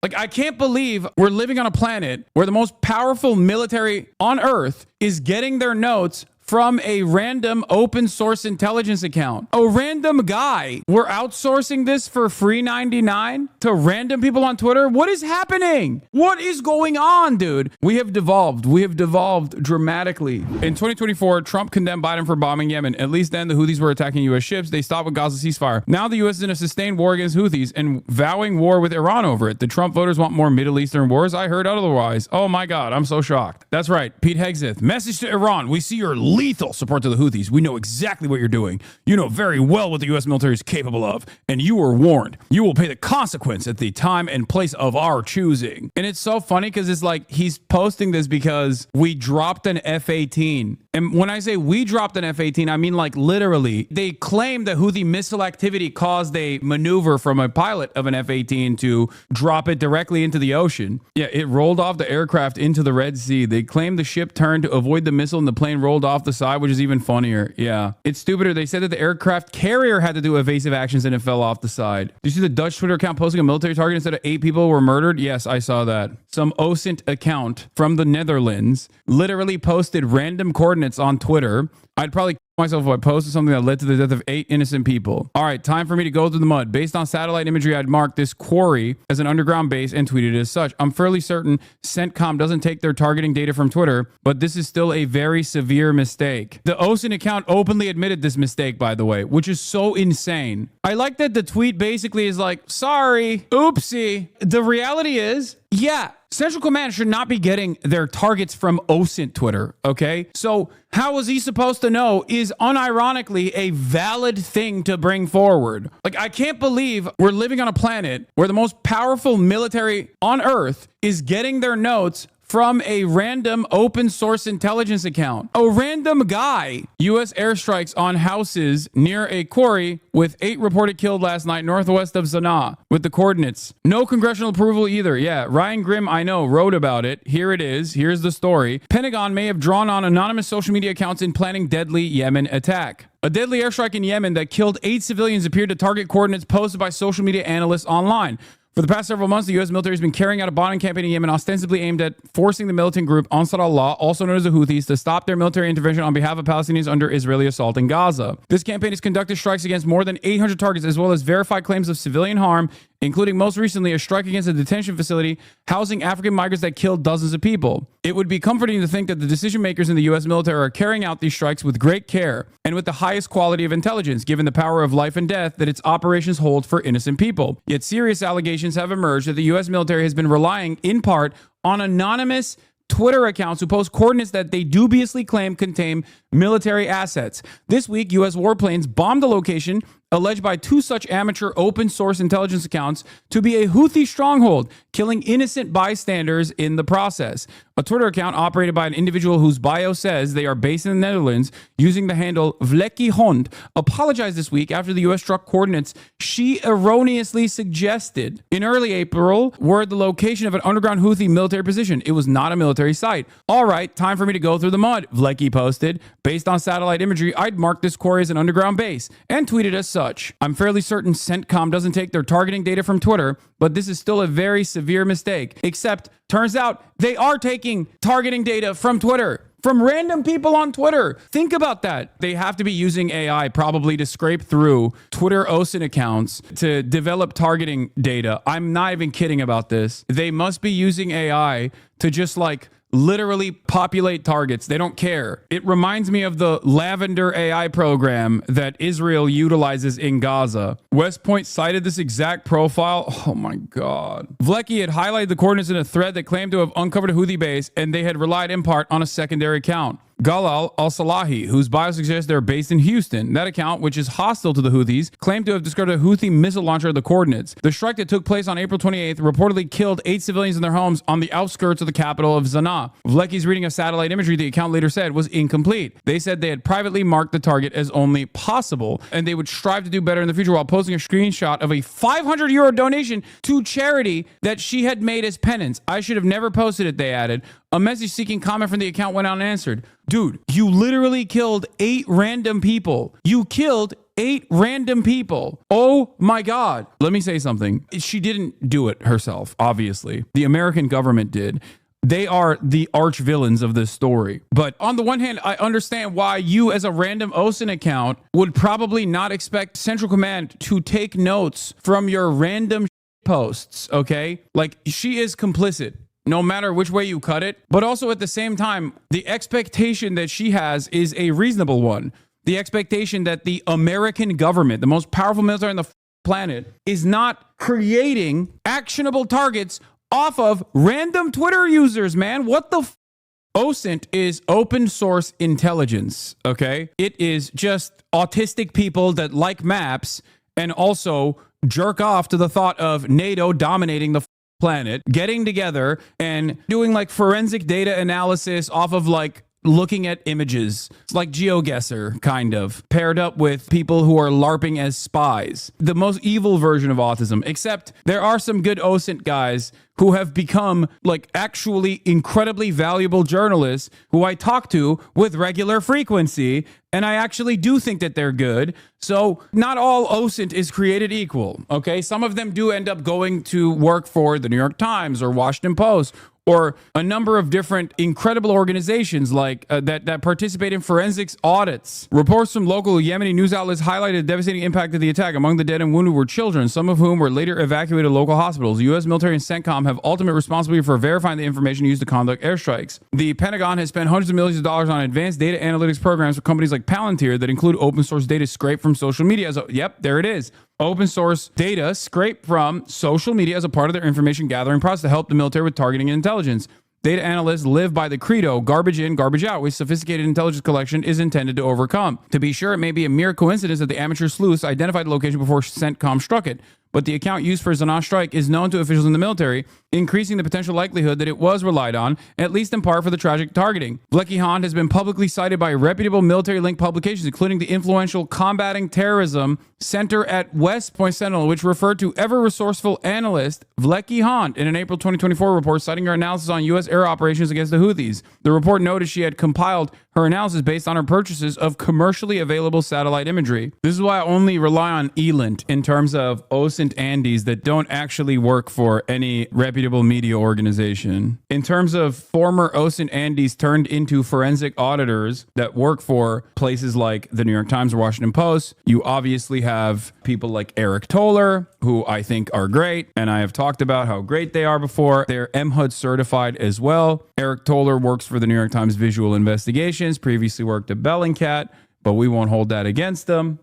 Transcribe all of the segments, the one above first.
Like, I can't believe we're living on a planet where the most powerful military on Earth is getting their notes from a random open source intelligence account. A random guy. We're outsourcing this for free 99 to random people on Twitter. What is happening? What is going on, dude? We have devolved. We have devolved dramatically. In 2024, Trump condemned Biden for bombing Yemen. At least then the Houthis were attacking U.S. ships. They stopped with Gaza ceasefire. Now the U.S. is in a sustained war against Houthis and vowing war with Iran over it. The Trump voters want more Middle Eastern wars. I heard otherwise. Oh my God, I'm so shocked. That's right. Pete Hegseth. Message to Iran. We see your lethal support to the Houthis. We know exactly what you're doing. You know very well what the U.S. military is capable of, and you were warned. You will pay the consequence at the time and place of our choosing. And it's so funny because it's like he's posting this because we dropped an F-18. And when I say we dropped an F-18, I mean like literally. They claim that Houthi missile activity caused a maneuver from a pilot of an F-18 to drop it directly into the ocean. Yeah, it rolled off the aircraft into the Red Sea. They claim the ship turned to avoid the missile and the plane rolled off the side, which is even funnier. Yeah. It's stupider. They said that the aircraft carrier had to do evasive actions and it fell off the side. Did you see the Dutch Twitter account posting a military target instead of 8 people were murdered? Yes, I saw that. Some OSINT account from the Netherlands literally posted random coordinates on Twitter. I'd probably myself if I posted something that led to the death of 8 innocent people. All right, time for me to go through the mud. Based on satellite imagery, I'd marked this quarry as an underground base and tweeted it as such. I'm fairly certain CENTCOM doesn't take their targeting data from Twitter, but this is still a very severe mistake. The OSINT account openly admitted this mistake, by the way, which is so insane. I like that the tweet basically is like, sorry, oopsie. The reality is, yeah, Central Command should not be getting their targets from OSINT Twitter, okay? So how was he supposed to know is unironically a valid thing to bring forward. Like, I can't believe we're living on a planet where the most powerful military on Earth is getting their notes from a random open source intelligence account. A random guy. U.S. airstrikes on houses near a quarry with 8 reported killed last night northwest of Sana'a with the coordinates. No congressional approval either. Yeah, Ryan Grimm, I know, wrote about it. Here it is. Here's the story. Pentagon may have drawn on anonymous social media accounts in planning deadly Yemen attack. A deadly airstrike in Yemen that killed 8 civilians appeared to target coordinates posted by social media analysts online. For the past several months, the U.S. military has been carrying out a bombing campaign in Yemen ostensibly aimed at forcing the militant group Ansar Allah, also known as the Houthis, to stop their military intervention on behalf of Palestinians under Israeli assault in Gaza. This campaign has conducted strikes against more than 800 targets, as well as verified claims of civilian harm, including most recently a strike against a detention facility housing African migrants that killed dozens of people. It would be comforting to think that the decision makers in the U.S. military are carrying out these strikes with great care and with the highest quality of intelligence, given the power of life and death that its operations hold for innocent people. Yet serious allegations have emerged that the U.S. military has been relying in part on anonymous Twitter accounts who post coordinates that they dubiously claim contain military assets. This week, U.S. warplanes bombed a location alleged by 2 such amateur open source intelligence accounts to be a Houthi stronghold, killing innocent bystanders in the process. A Twitter account operated by an individual whose bio says they are based in the Netherlands using the handle Vlekkie Hond apologized this week after the U.S. struck coordinates she erroneously suggested. In early April, were the location of an underground Houthi military position. It was not a military site. All right, time for me to go through the mud, Vlekkie posted. Based on satellite imagery, I'd mark this quarry as an underground base and tweeted as such. I'm fairly certain CENTCOM doesn't take their targeting data from Twitter, but this is still a very severe mistake. Except, turns out, they are taking targeting data from Twitter. From random people on Twitter. Think about that. They have to be using AI probably to scrape through Twitter OSINT accounts to develop targeting data. I'm not even kidding about this. They must be using AI to just like literally populate targets. They don't care. It reminds me of the Lavender AI program that Israel utilizes in Gaza. West Point cited this exact profile. Oh my God. Vlekkie had highlighted the coordinates in a thread that claimed to have uncovered a Houthi base, and they had relied in part on a secondary account. Galal al-Salahi, whose bio suggests they're based in Houston. That account, which is hostile to the Houthis, claimed to have discovered a Houthi missile launcher at the coordinates. The strike that took place on April 28th reportedly killed 8 civilians in their homes on the outskirts of the capital of Sana'a. Vlekkie's reading of satellite imagery, the account later said, was incomplete. They said they had privately marked the target as only possible, and they would strive to do better in the future while posting a screenshot of a 500 euro donation to charity that she had made as penance. I should have never posted it, they added. A message seeking comment from the account went unanswered. Dude, you literally killed 8 random people. You killed 8 random people. Oh my God. Let me say something. She didn't do it herself, obviously. The American government did. They are the arch villains of this story. But on the one hand, I understand why you as a random OSINT account would probably not expect Central Command to take notes from your random posts, okay? Like, she is complicit, no matter which way you cut it. But also at the same time, the expectation that she has is a reasonable one. The expectation that the American government, the most powerful military on the planet, is not creating actionable targets off of random Twitter users, man. What the OSINT is open source intelligence, okay? It is just autistic people that like maps and also jerk off to the thought of NATO dominating the planet, getting together and doing like forensic data analysis off of like looking at images. It's like GeoGuessr, kind of, paired up with people who are LARPing as spies. The most evil version of autism, except there are some good OSINT guys who have become like actually incredibly valuable journalists who I talk to with regular frequency, and I actually do think that they're good. So not all OSINT is created equal, okay? Some of them do end up going to work for the New York Times or Washington Post or a number of different incredible organizations like that participate in forensics audits. Reports from local Yemeni news outlets highlighted the devastating impact of the attack. Among the dead and wounded were children, some of whom were later evacuated to local hospitals. The U.S. military and CENTCOM have ultimate responsibility for verifying the information used to conduct airstrikes. The Pentagon has spent hundreds of millions of dollars on advanced data analytics programs for companies like Palantir that include open source data scraped from social media. So, yep, there it is. Open source data scraped from social media as a part of their information gathering process to help the military with targeting and intelligence. Data analysts live by the credo, garbage in, garbage out, which sophisticated intelligence collection is intended to overcome. To be sure, it may be a mere coincidence that the amateur sleuths identified the location before CENTCOM struck it, but the account used for Zanah's strike is known to officials in the military, increasing the potential likelihood that it was relied on, at least in part for the tragic targeting. Vleky Hond has been publicly cited by reputable military-linked publications, including the influential Combating Terrorism Center at West Point Sentinel, which referred to ever-resourceful analyst Vleky Hond in an April 2024 report citing her analysis on U.S. air operations against the Houthis. The report noted she had compiled her analysis based on her purchases of commercially available satellite imagery. This is why I only rely on ELINT in terms of OSINT Andes that don't actually work for any reputable media organization. In terms of former OSINT Andes turned into forensic auditors that work for places like the New York Times or Washington Post, you obviously have people like Eric Toller, who I think are great, and I have talked about how great they are before. They're MHUD certified as well. Eric Toller works for the New York Times Visual Investigations, previously worked at Bellingcat, but we won't hold that against them.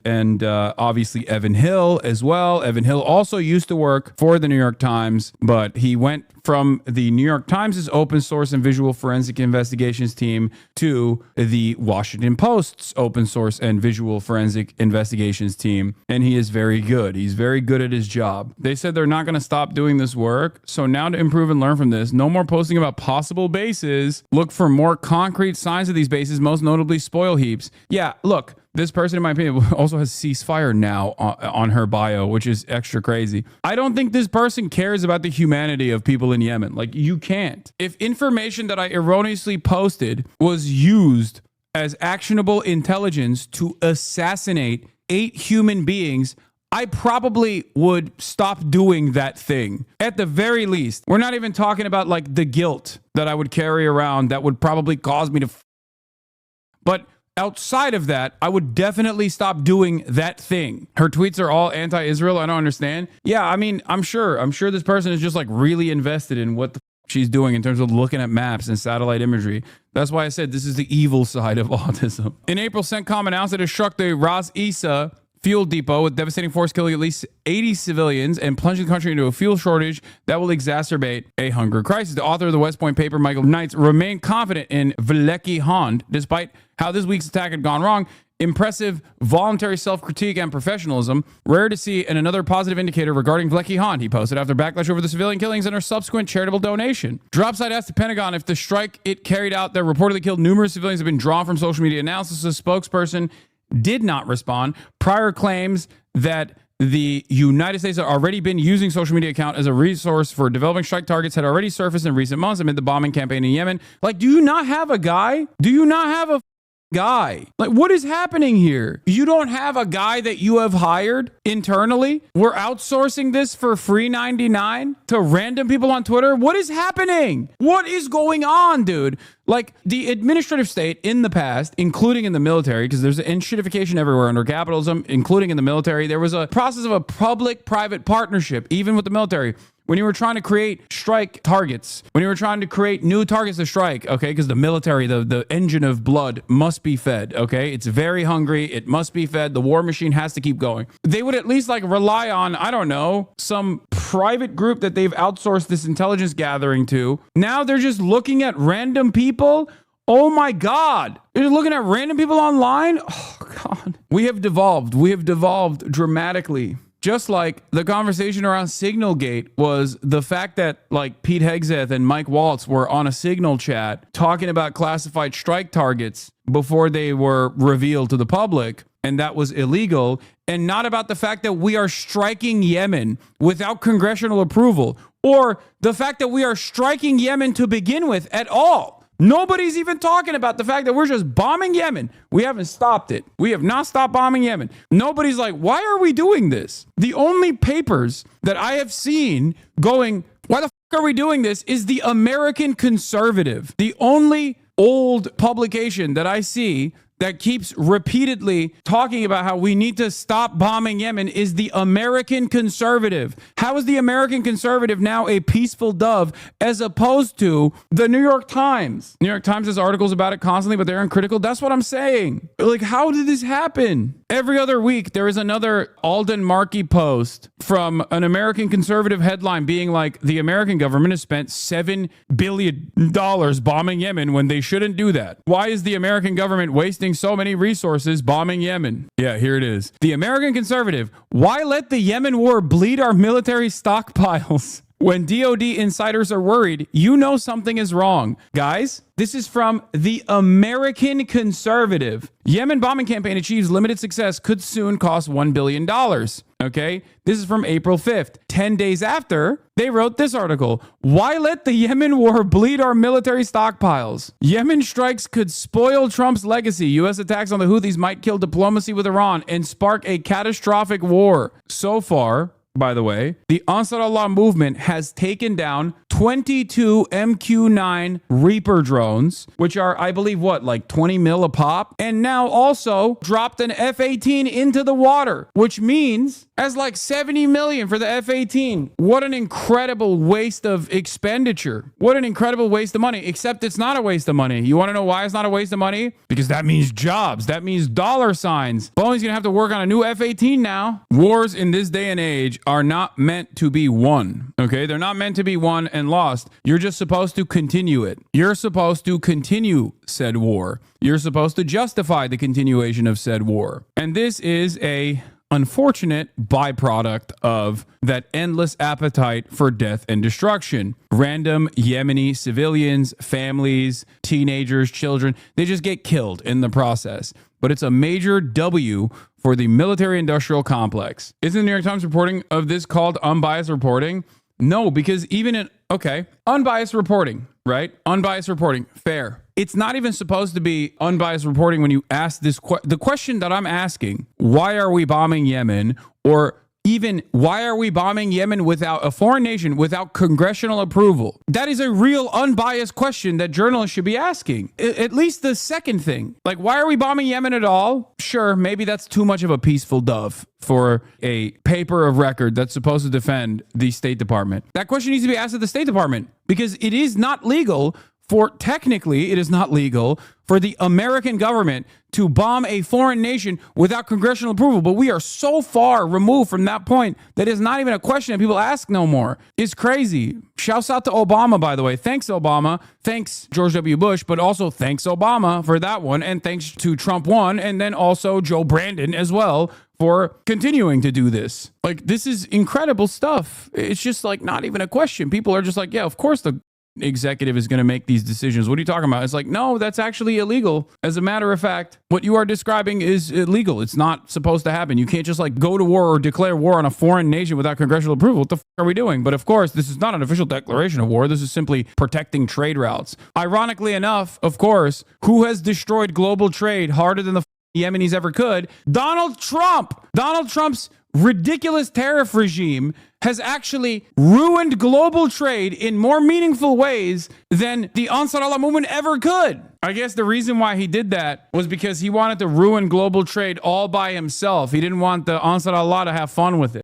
And obviously Evan Hill as well. Evan Hill also used to work for the New York Times, but he went from the New York Times' open source and visual forensic investigations team to the Washington Post's open source and visual forensic investigations team. And he is very good. He's very good at his job. They said they're not going to stop doing this work. So now to improve and learn from this, no more posting about possible bases. Look for more concrete signs of these bases, most notably spoil heaps. Yeah, look. This person, in my opinion, also has ceasefire now on her bio, which is extra crazy. I don't think this person cares about the humanity of people in Yemen. Like, you can't. If information that I erroneously posted was used as actionable intelligence to assassinate 8 human beings, I probably would stop doing that thing. At the very least, we're not even talking about like the guilt that I would carry around that would probably cause me to... But outside of that, I would definitely stop doing that thing. Her tweets are all anti-Israel. I don't understand. Yeah, I mean, I'm sure this person is just like really invested in what the she's doing in terms of looking at maps and satellite imagery. That's why I said this is the evil side of autism. In April, CENTCOM announced that it struck the Ras Isa fuel depot with devastating force, killing at least 80 civilians and plunging the country into a fuel shortage that will exacerbate a hunger crisis. The author of the West Point paper, Michael Knights, remained confident in Vleky Hond, despite how this week's attack had gone wrong. Impressive voluntary self-critique and professionalism, rare to see, and another positive indicator regarding Vleky Hond, he posted after backlash over the civilian killings and her subsequent charitable donation. Dropside asked the Pentagon if the strike it carried out that reportedly killed numerous civilians have been drawn from social media analysis. The spokesperson did not respond. Prior claims that the United States had already been using social media account as a resource for developing strike targets had already surfaced in recent months amid the bombing campaign in Yemen. Like, do you not have a guy? Do you not have a guy. Like, what is happening here? You don't have a guy that you have hired internally. We're outsourcing this for free 99 to random people on Twitter. What is happening? What is going on, dude? Like, the administrative state in the past, including in the military, because there's shitification everywhere under capitalism, including in the military, there was a process of a public-private partnership, even with the military. When you were trying to create strike targets, when you were trying to create new targets to strike, okay, because the military, the engine of blood must be fed, okay? It's very hungry. It must be fed. The war machine has to keep going. They would at least like rely on, I don't know, some private group that they've outsourced this intelligence gathering to. Now they're just looking at random people. Oh my God. You're looking at random people online? Oh God. We have devolved dramatically. Just like the conversation around Signalgate was the fact that like Pete Hegseth and Mike Waltz were on a Signal chat talking about classified strike targets before they were revealed to the public, and that was illegal, and not about the fact that we are striking Yemen without congressional approval, or the fact that we are striking Yemen to begin with at all. Nobody's even talking about the fact that we're just bombing Yemen. We haven't stopped it. We have not stopped bombing Yemen. Nobody's like, why are we doing this? The only papers that I have seen going, why the fuck are we doing this, is the American Conservative. The only old publication that I see that keeps repeatedly talking about how we need to stop bombing Yemen is the American Conservative. How is the American Conservative now a peaceful dove as opposed to the New York Times? New York Times has articles about it constantly, but they're uncritical. That's what I'm saying. Like, how did this happen? Every other week, there is another Alden Markey post from an American Conservative headline being like, the American government has spent $7 billion bombing Yemen when they shouldn't do that. Why is the American government wasting so many resources bombing Yemen? Yeah, here it is. The American Conservative. Why let the Yemen war bleed our military stockpiles? When DOD insiders are worried, you know something is wrong. Guys, this is from the American Conservative. Yemen bombing campaign achieves limited success, could soon cost $1 billion. Okay, this is from April 5th. 10 days after, they wrote this article. Why let the Yemen war bleed our military stockpiles? Yemen strikes could spoil Trump's legacy. U.S. attacks on the Houthis might kill diplomacy with Iran and spark a catastrophic war. So far, by the way, the Ansar Allah movement has taken down 22 MQ-9 Reaper drones, which are, I believe, what, like 20 mil a pop? And now also dropped an F-18 into the water, which means as like 70 million for the F-18. What an incredible waste of expenditure. What an incredible waste of money, except it's not a waste of money. You want to know why it's not a waste of money? Because that means jobs. That means dollar signs. Boeing's going to have to work on a new F-18 now. Wars in this day and age are not meant to be won. Okay? They're not meant to be won and lost. You're just supposed to continue it. You're supposed to continue said war. You're supposed to justify the continuation of said war. And this is a unfortunate byproduct of that endless appetite for death and destruction. Random Yemeni civilians, families, teenagers, children, they just get killed in the process. But it's a major W for the military-industrial complex. Isn't the New York Times reporting of this called unbiased reporting? No, because even in, okay, unbiased reporting, right? Unbiased reporting, fair. It's not even supposed to be unbiased reporting when you ask this the question that I'm asking, why are we bombing Yemen? Or even why are we bombing Yemen without a foreign nation, without congressional approval? That is a real unbiased question that journalists should be asking. At least the second thing, like, why are we bombing Yemen at all? Sure, maybe that's too much of a peaceful dove for a paper of record that's supposed to defend the State Department. That question needs to be asked at the State Department, because it is not legal technically, it is not legal for the American government to bomb a foreign nation without congressional approval. But we are so far removed from that point that it's not even a question that people ask no more. It's crazy. Shouts out to Obama, by the way. Thanks, Obama. Thanks, George W. Bush, but also thanks, Obama, for that one. And thanks to Trump 1, and then also Joe Brandon as well for continuing to do this. Like, this is incredible stuff. It's just like not even a question. People are just like, yeah, of course the executive is going to make these decisions. What are you talking about? It's like, no, that's actually illegal. As a matter of fact, what you are describing is illegal. It's not supposed to happen. You can't just like go to war or declare war on a foreign nation without congressional approval. What the are we doing? But of course, this is not an official declaration of war. This is simply protecting trade routes. Ironically enough, of course, who has destroyed global trade harder than the Yemenis ever could? Donald Trump. Donald Trump's ridiculous tariff regime has actually ruined global trade in more meaningful ways than the Ansar Allah movement ever could. I guess the reason why he did that was because he wanted to ruin global trade all by himself. He didn't want the Ansar Allah to have fun with it.